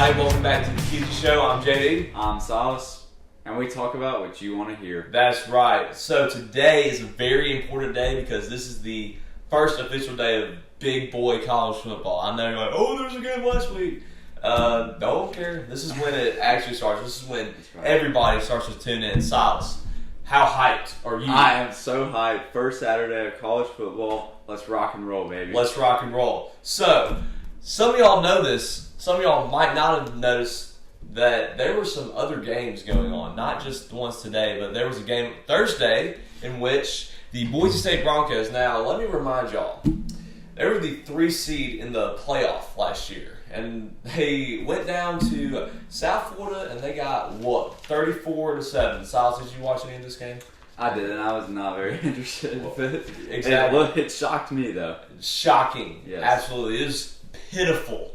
everybody. Welcome back to the Kizzy Show. I'm JD. I'm Silas, and we talk about what you want to hear. That's right. So today is a very important day because this is the first official day of big boy college football. I know you're like, oh, there was a game last week. Don't care. This is when it actually starts. This is when everybody starts to tune in. Silas, how hyped are you? I am so hyped. First Saturday of college football. Let's rock and roll, baby. Let's rock and roll. So, some of y'all know this. Some of y'all might not have noticed that there were some other games going on. Not just the ones today, but there was a game Thursday in which the Boise State Broncos, now let me remind y'all, they were the 3 seed in the playoff last year. And they went down to South Florida and they got, 34-7. Silas, did you watch any of this game? I didn't. I was not very interested in it. Exactly. It shocked me, though. Shocking. Yes. Absolutely. It is pitiful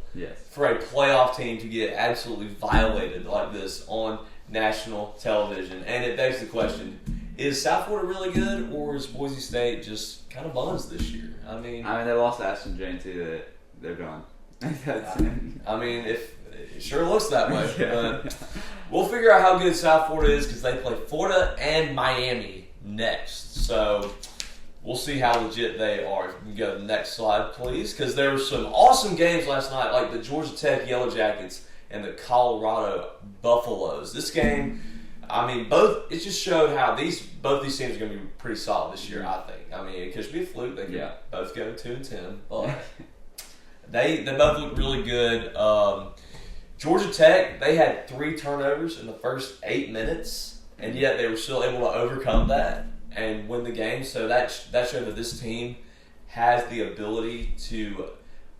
for a playoff team to get absolutely violated like this on national television. And it begs the question, is South Florida really good, or is Boise State just kind of buns this year? I mean, they lost Ashton Jane, too. They're gone. I mean, it sure looks that way. But we'll figure out how good South Florida is because they play Florida and Miami next. So we'll see how legit they are. You can go to the next slide, please, because there were some awesome games last night, like the Georgia Tech Yellow Jackets and the Colorado Buffaloes. This game, I mean, it just showed how both these teams are going to be pretty solid this year, I think. I mean, it could be a fluke. They could both go 2-10, but they both look really good. Georgia Tech, they had 3 turnovers in the first 8 minutes, and yet they were still able to overcome that and win the game. So that showed that this team has the ability to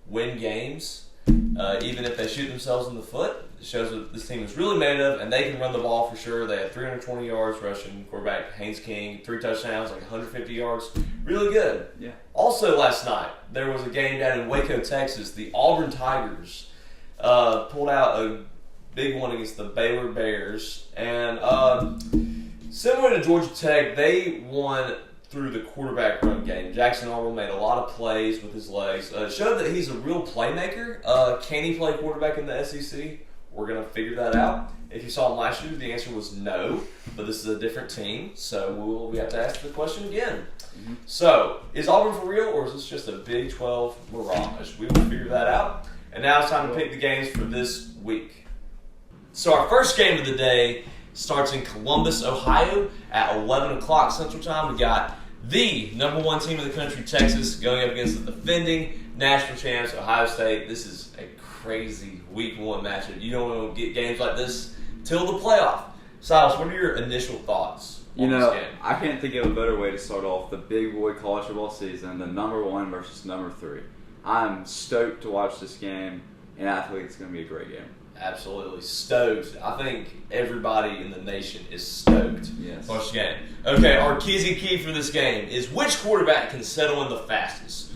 win games, even if they shoot themselves in the foot. It shows what this team is really made of, and they can run the ball for sure. They had 320 yards rushing. Quarterback Haynes King, 3 touchdowns, like 150 yards. Really good. Yeah. Also last night, there was a game down in Waco, Texas. The Auburn Tigers pulled out a big one against the Baylor Bears. And similar to Georgia Tech, they won through the quarterback run game. Jackson Arnold made a lot of plays with his legs. Showed that he's a real playmaker. Can he play quarterback in the SEC? We're going to figure that out. If you saw him last year, the answer was no. But this is a different team, so we have to ask the question again. Mm-hmm. So, is Auburn for real, or is this just a Big 12 mirage? We will figure that out. And now it's time to pick the games for this week. So our first game of the day starts in Columbus, Ohio at 11 o'clock Central Time. We got the number 1 team in the country, Texas, going up against the defending national champs, Ohio State. This is a crazy week 1 matchup. You don't want to get games like this till the playoff. Silas, what are your initial thoughts on this game? I can't think of a better way to start off the big boy college football season than number 1 versus number 3. I'm stoked to watch this game, and I think it's going to be a great game. Absolutely. Stoked. I think everybody in the nation is stoked to watch the game. Okay, our Kizzy key for this game is which quarterback can settle in the fastest.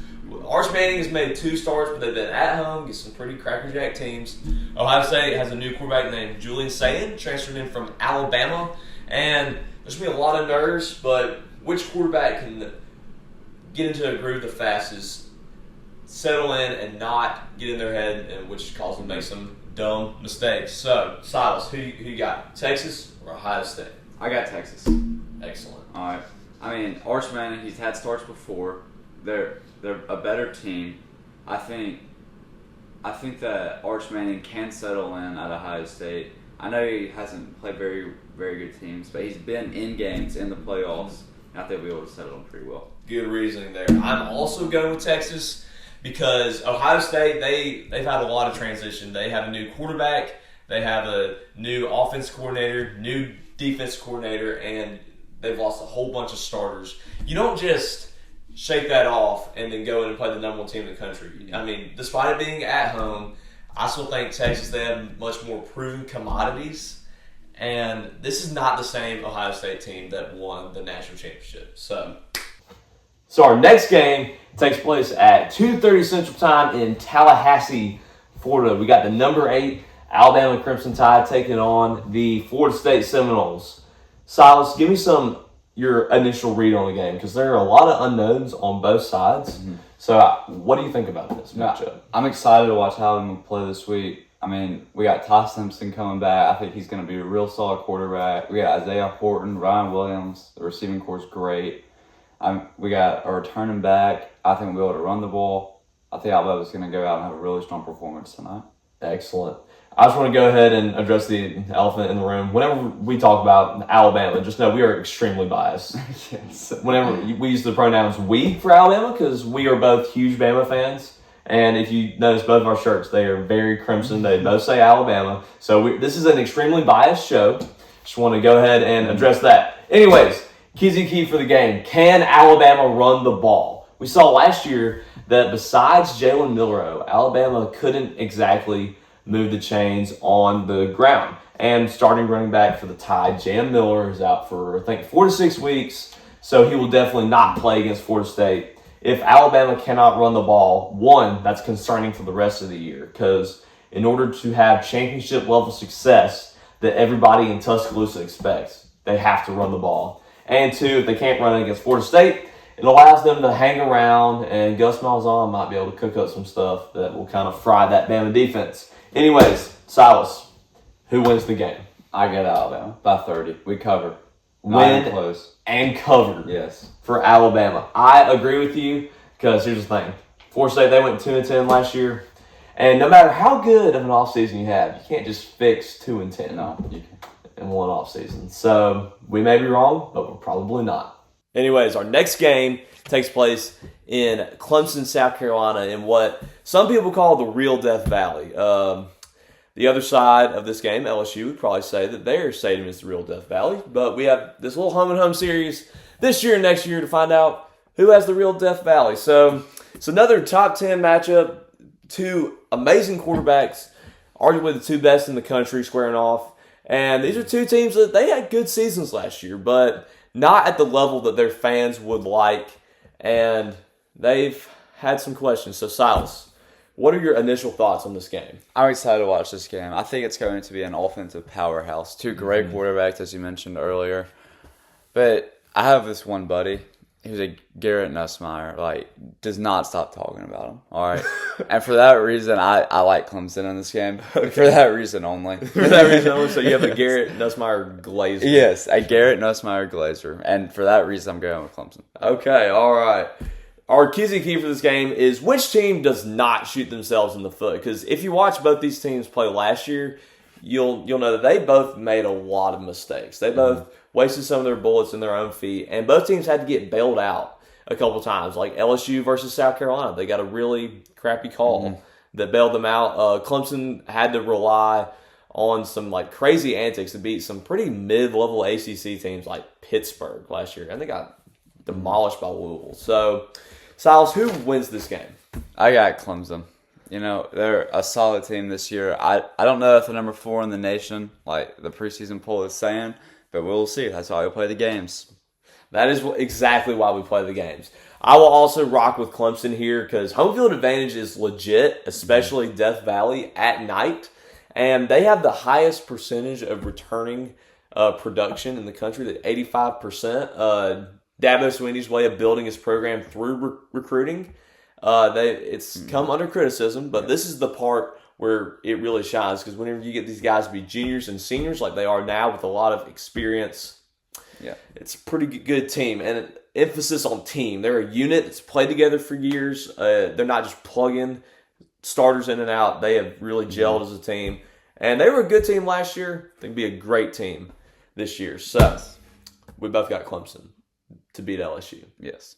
Arch Manning has made 2 starts, but they've been at home against some pretty crackerjack teams. Ohio State has a new quarterback named Julian Sayin, transferred in from Alabama. And there's going to be a lot of nerves, but which quarterback can get into a groove the fastest, settle in, and not get in their head, and which causes them to make some dumb mistakes. So, Silas, who you got? Texas or Ohio State? I got Texas. Excellent. All right. I mean, Arch Manning, he's had starts before. They're a better team. I think that Arch Manning can settle in at Ohio State. I know he hasn't played very, very good teams, but he's been in games in the playoffs. And I think we'll be able to settle him pretty well. Good reasoning there. I'm also going with Texas because Ohio State, they've had a lot of transition. They have a new quarterback. They have a new offense coordinator, new defense coordinator, and they've lost a whole bunch of starters. You don't just shake that off and then go in and play the number 1 team in the country. I mean, despite it being at home, I still think Texas, they have much more proven commodities. And this is not the same Ohio State team that won the national championship. So our next game takes place at 2:30 Central Time in Tallahassee, Florida. We got the number 8 Alabama Crimson Tide taking on the Florida State Seminoles. Silas, give me your initial read on the game, because there are a lot of unknowns on both sides. Mm-hmm. So what do you think about this matchup? I'm excited to watch how I'm going to play this week. I mean, we got Ty Simpson coming back. I think he's going to be a real solid quarterback. We got Isaiah Horton, Ryan Williams. The receiving core is great. We got a returning back. I think we'll be able to run the ball. I think Alabama's going to go out and have a really strong performance tonight. Excellent. I just want to go ahead and address the elephant in the room. Whenever we talk about Alabama, just know we are extremely biased. Yes. Whenever we use the pronouns we for Alabama, because we are both huge Bama fans. And if you notice both of our shirts, they are very crimson. They both say Alabama. So this is an extremely biased show. Just want to go ahead and address that. Anyways, Kizzy key for the game. Can Alabama run the ball? We saw last year that besides Jalen Milroe, Alabama couldn't exactly move the chains on the ground. And starting running back for the Tide, Jam Miller, is out for, I think, 4 to 6 weeks. So he will definitely not play against Florida State. If Alabama cannot run the ball, one, that's concerning for the rest of the year, because in order to have championship-level success that everybody in Tuscaloosa expects, they have to run the ball. And two, if they can't run it against Florida State, it allows them to hang around, and Gus Malzahn might be able to cook up some stuff that will kind of fry that Bama defense. Anyways, Silas, who wins the game? I got Alabama by 30. We cover. Win close. And cover. Yes. For Alabama. I agree with you, because here's the thing. Florida State, they went 2-10 last year. And no matter how good of an offseason you have, you can't just fix 2-10 in one offseason. So we may be wrong, but we're probably not. Anyways, our next game takes place in Clemson, South Carolina, in what some people call the real Death Valley. The other side of this game, LSU, would probably say that their stadium is the real Death Valley. But we have this little home and home series this year and next year to find out who has the real Death Valley. So it's another top 10 matchup. Two amazing quarterbacks, arguably the two best in the country, squaring off. And these are two teams that they had good seasons last year, but not at the level that their fans would like. And they've had some questions. So, Silas, what are your initial thoughts on this game? I'm excited to watch this game. I think it's going to be an offensive powerhouse. Two great quarterbacks, as you mentioned earlier. But I have this one buddy. He's a Garrett Nussmeier. Does not stop talking about him. All right. And for that reason, I like Clemson in this game. Okay. For that reason only. For that reason only? So you have a Garrett Nussmeier Glazer. Yes, a Garrett Nussmeier Glazer. And for that reason, I'm going with Clemson. Okay, all right. Our Kizzy key for this game is which team does not shoot themselves in the foot? Because if you watch both these teams play last year, you'll know that they both made a lot of mistakes. They both wasted some of their bullets in their own feet, and both teams had to get bailed out a couple times. Like LSU versus South Carolina, they got a really crappy call that bailed them out. Clemson had to rely on some crazy antics to beat some pretty mid-level ACC teams like Pittsburgh last year, and they got demolished by Louisville. So, Silas, who wins this game? I got Clemson. They're a solid team this year. I don't know if they're number 4 in the nation, like the preseason poll is saying, but we'll see. That's why we play the games. That is exactly why we play the games. I will also rock with Clemson here because home field advantage is legit, especially Death Valley at night. And they have the highest percentage of returning production in the country, that 85%. Dabo Swinney's way of building his program through recruiting. It's come under criticism, but this is the part where it really shines, because whenever you get these guys to be juniors and seniors like they are now with a lot of experience, it's a pretty good team. And an emphasis on team. They're a unit that's played together for years. They're not just plugging starters in and out. They have really gelled as a team. And they were a good team last year. They can be a great team this year. So, we both got Clemson to beat LSU. Yes.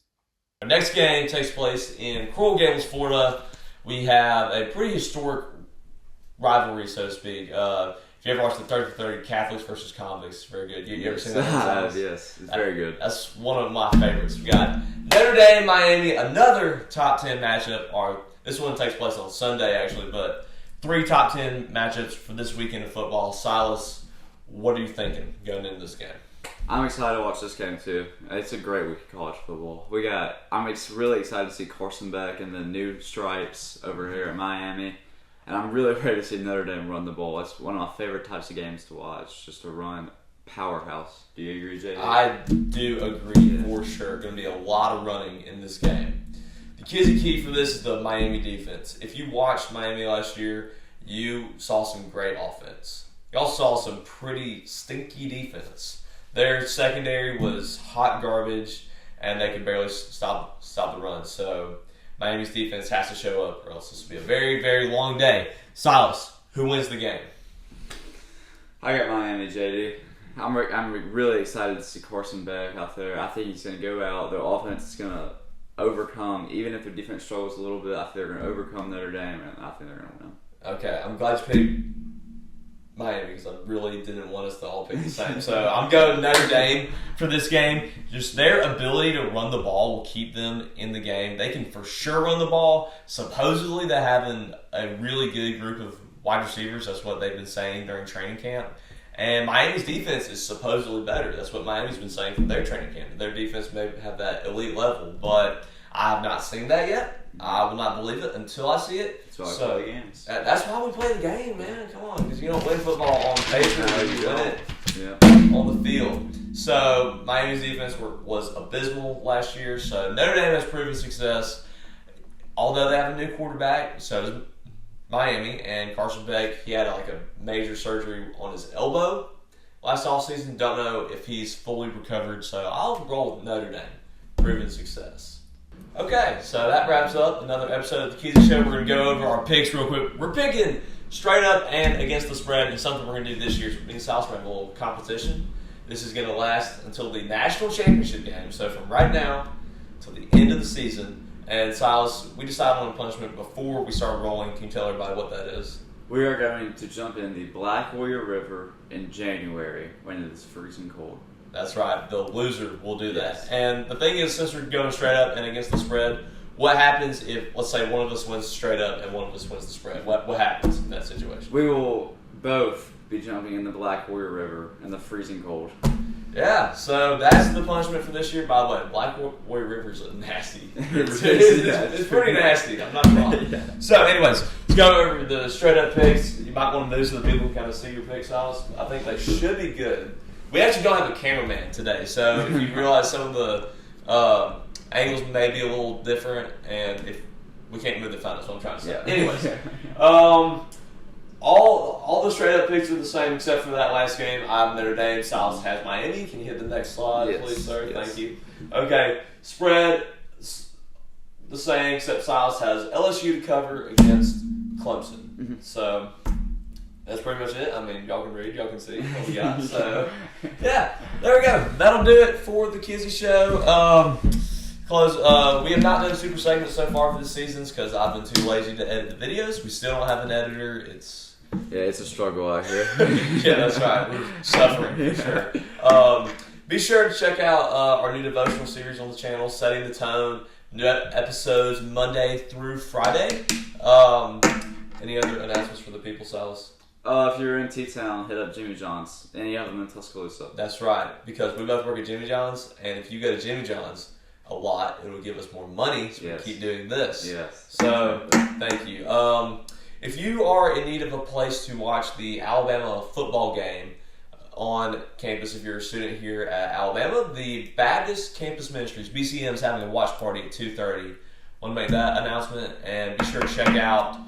Our next game takes place in Coral Gables, Florida. We have a pretty historic rivalry, so to speak. If you ever watched the 30 for 30 Catholics versus Convicts, it's very good. You ever seen that? Yes, it's very good. That's one of my favorites. We got Notre Dame, Miami, another top 10 matchup. This one takes place on Sunday, actually, but 3 top 10 matchups for this weekend of football. Silas, what are you thinking going into this game? I'm excited to watch this game too. It's a great week of college football. I'm really excited to see Carson back in the new stripes over here at Miami. And I'm really ready to see Notre Dame run the ball. It's one of my favorite types of games to watch, just a run powerhouse. Do you agree, JD? I do agree for sure. Going to be a lot of running in this game. The Kizzy key for this is the Miami defense. If you watched Miami last year, you saw some great offense. Y'all saw some pretty stinky defense. Their secondary was hot garbage, and they could barely stop the run. So Miami's defense has to show up, or else this will be a very, very long day. Silas, who wins the game? I got Miami, JD. I'm really excited to see Carson back out there. I think he's going to go out. Their offense is going to overcome, even if their defense struggles a little bit, I think they're going to overcome Notre Dame, and I think they're going to win. Okay, I'm glad you picked Miami because I really didn't want us to all pick the same. So I'm going Notre Dame for this game. Just their ability to run the ball will keep them in the game. They can for sure run the ball. Supposedly they're having a really good group of wide receivers. That's what they've been saying during training camp. And Miami's defense is supposedly better. That's what Miami's been saying from their training camp. Their defense may have that elite level, but I have not seen that yet. I will not believe it until I see it. That's why we play the games. That's why we play the game, man. Come on, because you don't win football on paper. You win it on the field. So Miami's defense was abysmal last year. So Notre Dame has proven success. Although they have a new quarterback, so does Miami, and Carson Beck, he had like a major surgery on his elbow last offseason. Don't know if he's fully recovered, so I'll roll with Notre Dame. Proven success. Okay, so that wraps up another episode of the Kizzy Show. We're going to go over our picks real quick. We're picking straight up and against the spread, and something we're going to do this year is me and Silas are going to have a little competition. This is going to last until the national championship game, so from right now until the end of the season. And Silas, we decided on a punishment before we start rolling. Can you tell everybody what that is? We are going to jump in the Black Warrior River in January when it is freezing cold. That's right. The loser will do that. And the thing is, since we're going straight up and against the spread, what happens if, let's say, one of us wins straight up and one of us wins the spread? What happens in that situation? We will both be jumping in the Black Warrior River in the freezing cold. Yeah, so that's the punishment for this year. By the way, Black Warrior River is nasty. It's pretty nasty. I'm not wrong. Yeah. So, anyways, let's go over the straight up picks. You might want to move so that people can kind of see your picks, Silas. I think they should be good. We actually don't have a cameraman today, so if you realize some of the angles may be a little different, and if we can't move the phone, that's what I'm trying to say. Yeah. Anyways, all the straight up picks are the same except for that last game. I have Notre Dame. Silas has Miami. Can you hit the next slide, please, sir? Yes. Thank you. Okay, spread the same except Silas has LSU to cover against Clemson. Mm-hmm. So that's pretty much it. I mean, y'all can read, y'all can see what we got. So yeah, there we go. That'll do it for the Kizzy Show. We have not done super segments so far for the seasons because I've been too lazy to edit the videos. We still don't have an editor. It's a struggle out here. Yeah, that's right. We're suffering for sure. Be sure to check out our new devotional series on the channel, Setting the Tone. New episodes Monday through Friday. Any other announcements for the people, Silas? If you're in T-Town, hit up Jimmy John's. Any of them in Tuscaloosa. That's right, because we both work at Jimmy John's, and if you go to Jimmy John's a lot, it'll give us more money, so we keep doing this. Yes. So, thank you. If you are in need of a place to watch the Alabama football game on campus, if you're a student here at Alabama, the Baptist Campus Ministries, BCM, is having a watch party at 2:30. Want to make that announcement, and be sure to check out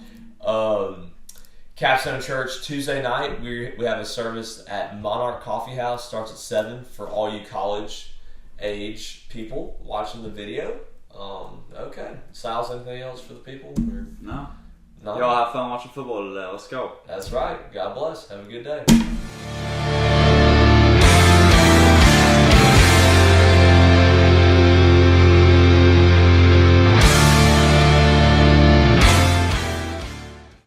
Capstone Church Tuesday night. We have a service at Monarch Coffee House. Starts at 7 for all you college age people watching the video. Okay. Silas, anything else for the people? Or? No. Y'all have fun watching football today. Let's go. That's right. God bless. Have a good day.